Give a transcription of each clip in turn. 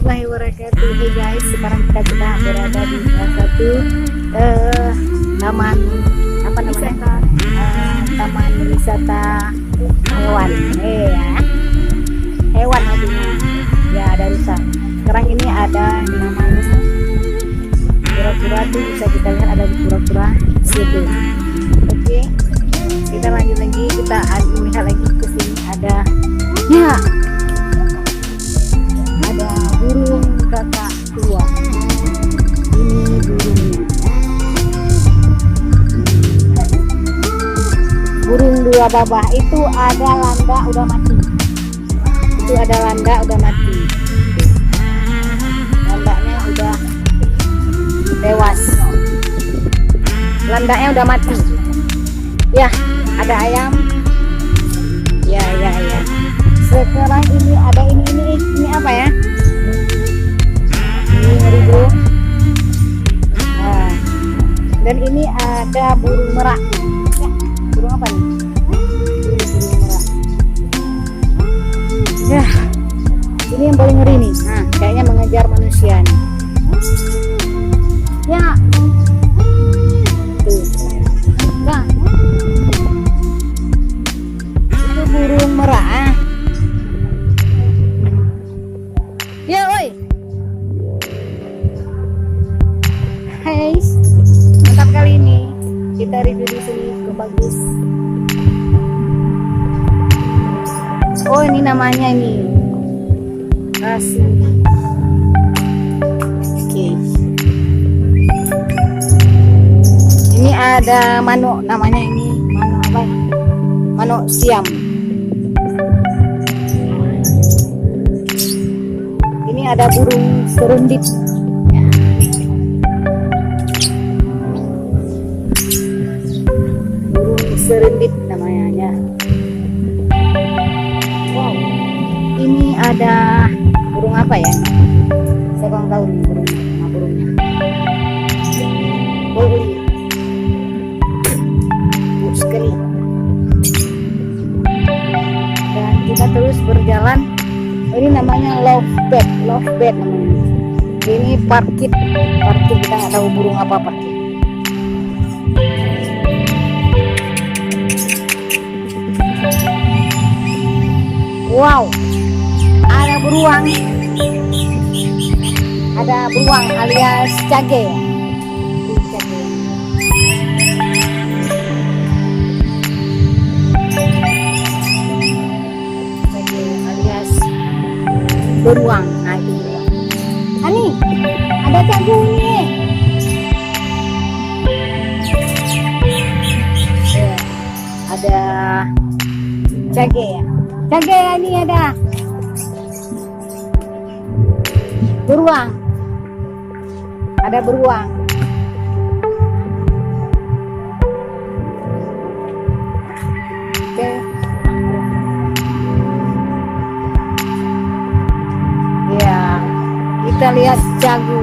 warahmatullahi wabarakatuh. Hey guys, sekarang kita sedang berada di salah satu taman apa namanya? Taman wisata hewan. Hewan artinya. Ya, ada rusa. Sekarang ini ada namanya kura-kura tuh, bisa kita lihat ada kura-kura situ. Oke. Kita lanjut lagi, kita lihat lagi ke sini ada ada burung kakak tua. Ini burung dua babah. Itu ada landa udah mati. Landanya udah tewas. Landanya udah mati. Ya, ada ayam. Ya. Sekarang ini ada ini apa ya? Ini ngeri bro. Nah, dan ini ada burung merak. Ya, burung apa nih? Burung merak. Ya, ini yang paling ngeri nih. Nah, kayaknya mengejar manusia nih. Ya. Tuh. Nah. Itu burung merak. Ya, oi. Hai. Mantap kali ini. Kita review di sini bagus. Oh, ini namanya ini. Kasih. Oke. Ini ada manuk, namanya ini manuk apa? Manuk siam. Ini ada burung serundip. Ya. Burung serundip namanya. Wow. Ini ada burung apa ya? Saya kurang tahu nih burungnya. Bagus sekali. Dan kita terus berjalan. Ini namanya lovebird namanya. Ini parkit kita nggak tahu burung apa parkit. Wow, ada beruang alias cage. Beruang. Nah, itu beruang. Ani, ada jago nih. Ya, ada cage ya. Cage ini ada. Beruang. Ada beruang. Oke. Kita lihat jago.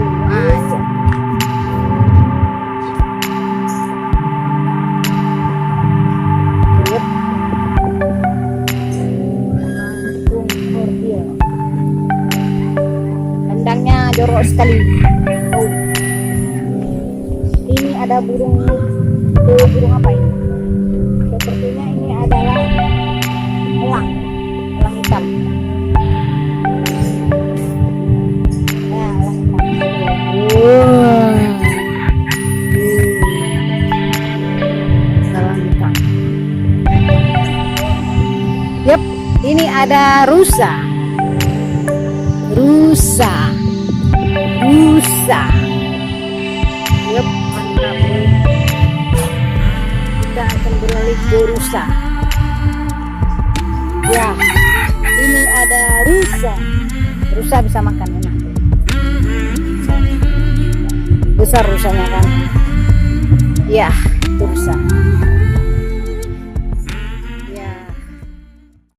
Kandangnya jorok sekali. Oh. Ini ada burung apa ini? Sepertinya ini adalah elang hitam. Yep, ini ada rusa. Yep, mantap. Kita akan beralih ke rusa. Ya, ini ada rusa. Rusa bisa makan enak. Besar rusanya kan. Ya, itu rusa.